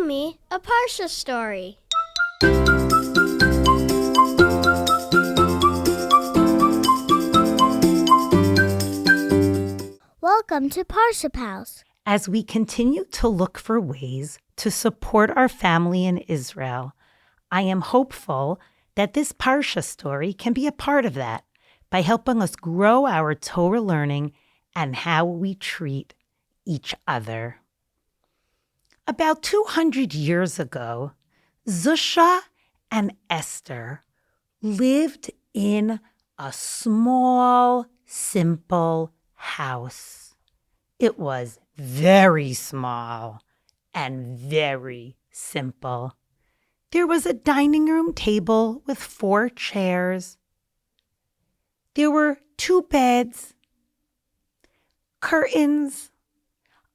me a Parsha story. Welcome to Parsha Pals. As we continue to look for ways to support our family in Israel, I am hopeful that this Parsha story can be a part of that by helping us grow our Torah learning and how we treat each other. About 200 years ago, Zusha and Esther lived in a small, simple house. It was very small and very simple. There was a dining room table with 4 chairs. There were 2 beds, curtains,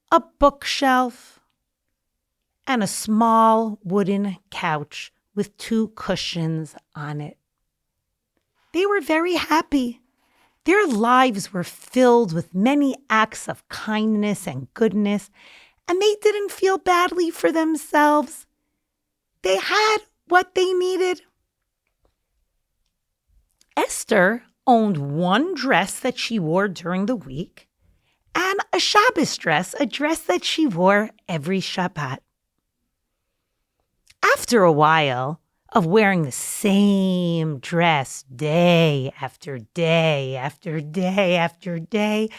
a bookshelf, and a small wooden couch with 2 cushions on it. They were very happy. Their lives were filled with many acts of kindness and goodness, and they didn't feel badly for themselves. They had what they needed. Esther owned 1 dress that she wore during the week and a Shabbos dress, a dress that she wore every Shabbat. After a while of wearing the same dress day after day after day after day,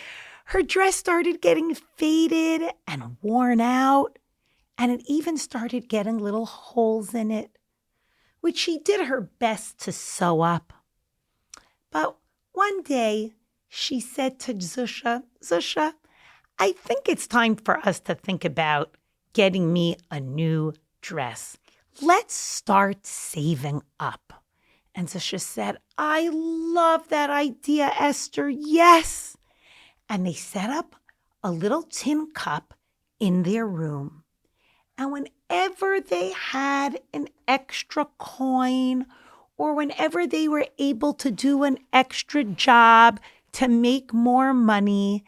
her dress started getting faded and worn out, and it even started getting little holes in it, which she did her best to sew up. But one day she said to Zusha, "Zusha, I think it's time for us to think about getting me a new dress. Let's start saving up." And Zusha said, "I love that idea, Esther. Yes." And they set up a little tin cup in their room. And whenever they had an extra coin or whenever they were able to do an extra job to make more money,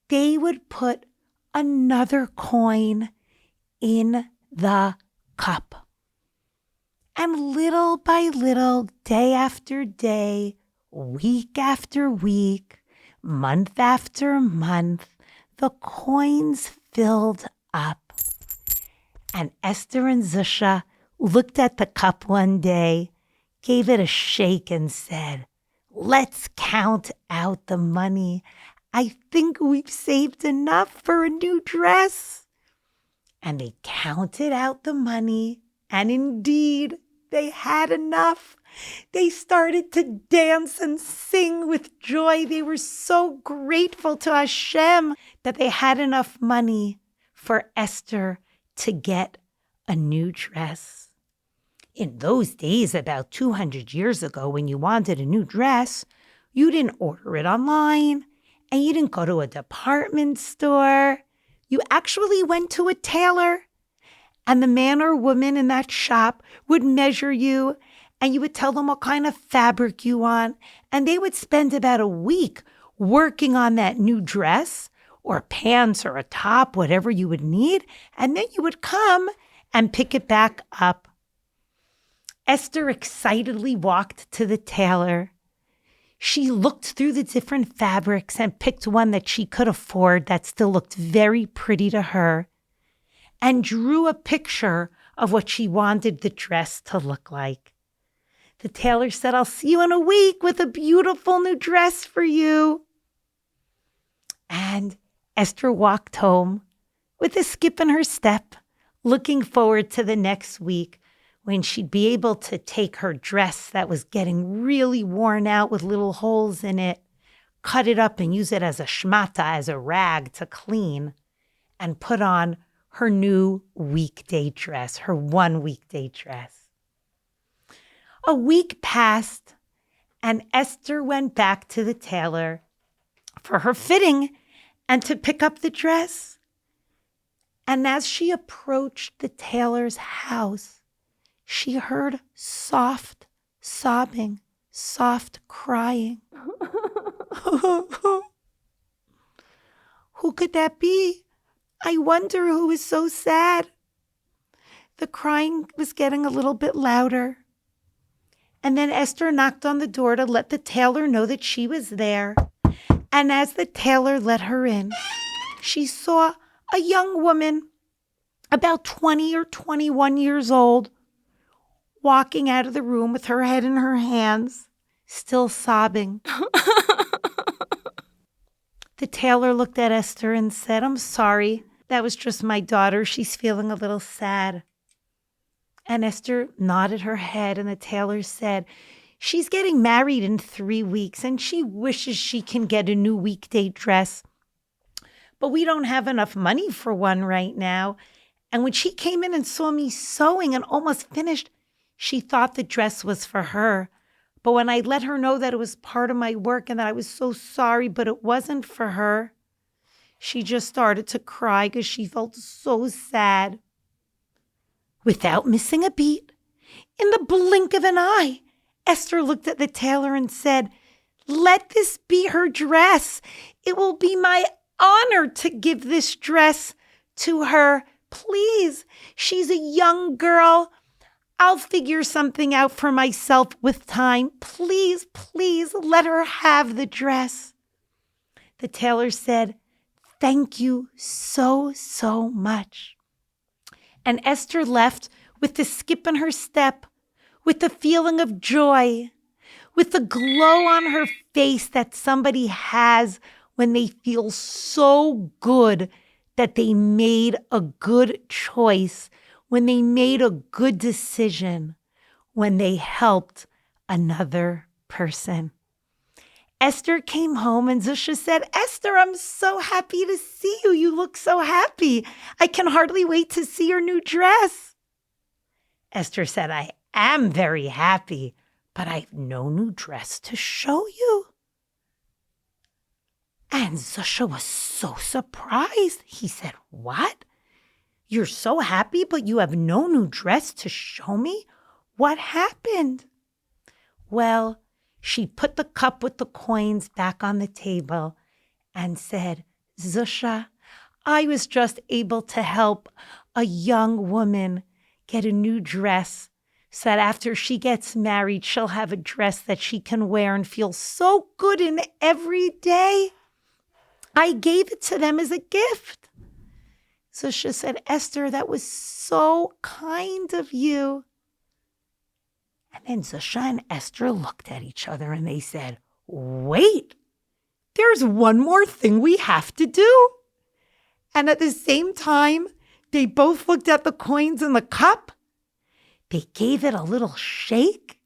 they would put another coin in the cup. And little by little, day after day, week after week, month after month, the coins filled up. And Esther and Zusha looked at the cup one day, gave it a shake and said, "Let's count out the money. I think we've saved enough for a new dress." And they counted out the money, and indeed, they had enough. They started to dance and sing with joy. They were so grateful to Hashem that they had enough money for Esther to get a new dress. In those days, about 200 years ago, when you wanted a new dress, you didn't order it online and you didn't go to a department store. You actually went to a tailor. And the man or woman in that shop would measure you, and you would tell them what kind of fabric you want. And they would spend about a week working on that new dress or pants or a top, whatever you would need. And then you would come and pick it back up. Esther excitedly walked to the tailor. She looked through the different fabrics and picked one that she could afford that still looked very pretty to her, and drew a picture of what she wanted the dress to look like. The tailor said, "I'll see you in a week with a beautiful new dress for you." And Esther walked home with a skip in her step, looking forward to the next week when she'd be able to take her dress that was getting really worn out with little holes in it, cut it up and use it as a shmata, as a rag to clean, and put on her new weekday dress, her 1 weekday dress. A week passed, and Esther went back to the tailor for her fitting and to pick up the dress. And as she approached the tailor's house, she heard soft sobbing, soft crying. Who could that be? I wonder who is so sad. The crying was getting a little bit louder. And then Esther knocked on the door to let the tailor know that she was there. And as the tailor let her in, she saw a young woman, about 20 or 21 years old, walking out of the room with her head in her hands, still sobbing. The tailor looked at Esther and said, "I'm sorry, that was just my daughter. She's feeling a little sad." And Esther nodded her head, and the tailor said, "She's getting married in 3 weeks, and she wishes she can get a new weekday dress. But we don't have enough money for one right now." And when she came in and saw me sewing and almost finished, she thought the dress was for her. But when I let her know that it was part of my work and that I was so sorry, but it wasn't for her, she just started to cry because she felt so sad. Without missing a beat, in the blink of an eye, Esther looked at the tailor and said, "Let this be her dress. It will be my honor to give this dress to her. Please, she's a young girl. I'll figure something out for myself with time. Please, please let her have the dress." The tailor said, "Thank you so, so much." And Esther left with the skip in her step, with the feeling of joy, with the glow on her face that somebody has when they feel so good that they made a good choice, when they made a good decision, when they helped another person. Esther came home and Zusha said, "Esther, I'm so happy to see you. You look so happy. I can hardly wait to see your new dress." Esther said, "I am very happy, but I've no new dress to show you." And Zusha was so surprised. He said, "What? You're so happy, but you have no new dress to show me? What happened?" Well, she put the cup with the coins back on the table and said, "Zusha, I was just able to help a young woman get a new dress so that after she gets married, she'll have a dress that she can wear and feel so good in every day. I gave it to them as a gift." Zusha said, "Esther, that was so kind of you." And then Zusha and Esther looked at each other and they said, "Wait, there's one more thing we have to do." And at the same time, they both looked at the coins in the cup. They gave it a little shake.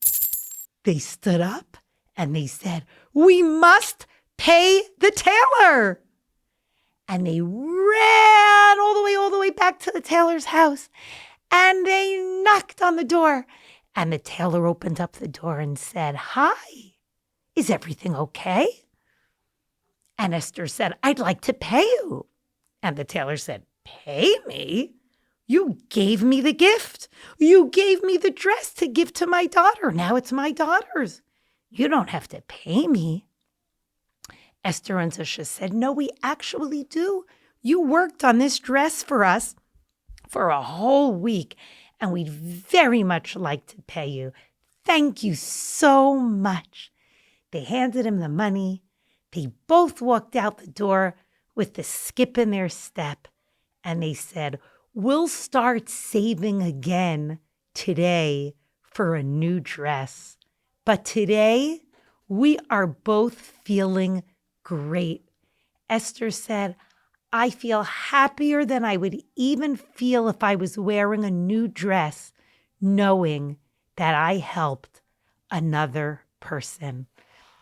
They stood up and they said, "We must pay the tailor." And they ran all the way back to the tailor's house. And they knocked on the door. And the tailor opened up the door and said, "Hi, is everything okay?" And Esther said, "I'd like to pay you." And the tailor said, "Pay me? You gave me the gift. You gave me the dress to give to my daughter. Now it's my daughter's. You don't have to pay me." Esther and Zusha said, "No, we actually do. You worked on this dress for us for a whole week, and we'd very much like to pay you. Thank you so much." They handed him the money. They both walked out the door with the skip in their step, and they said, "We'll start saving again today for a new dress. But today, we are both feeling great." Esther said, "I feel happier than I would even feel if I was wearing a new dress, knowing that I helped another person."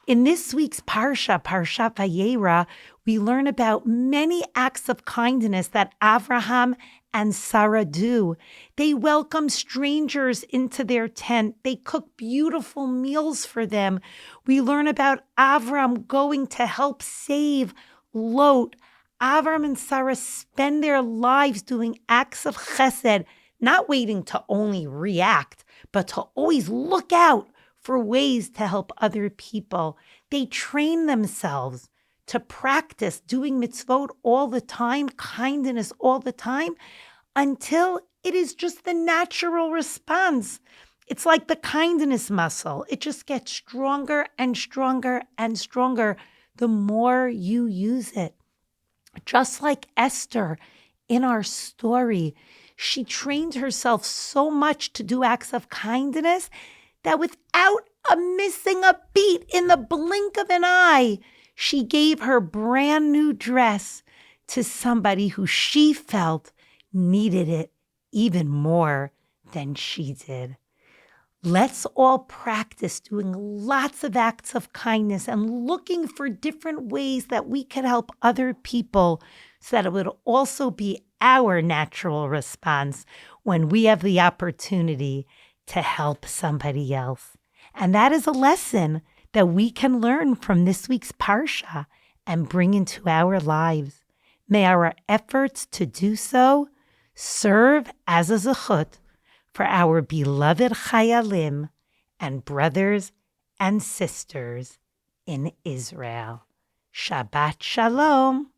In this week's Parsha, Parashat Vayera, we learn about many acts of kindness that Abraham and Sarah do. They welcome strangers into their tent. They cook beautiful meals for them. We learn about Avram going to help save Lot. Avram and Sarah spend their lives doing acts of chesed, not waiting to only react, but to always look out for ways to help other people. They train themselves to practice doing mitzvot all the time, kindness all the time, until It is just the natural response. It's like the kindness muscle. It just gets stronger and stronger and stronger the more you use it. Just like Esther in our story, she trained herself so much to do acts of kindness that without missing a beat, in the blink of an eye, she gave her brand new dress to somebody who she felt needed it even more than she did. Let's all practice doing lots of acts of kindness and looking for different ways that we can help other people so that it would also be our natural response when we have the opportunity to help somebody else. And that is a lesson that we can learn from this week's Parsha and bring into our lives. May our efforts to do so serve as a zechut for our beloved Chayalim and brothers and sisters in Israel. Shabbat Shalom.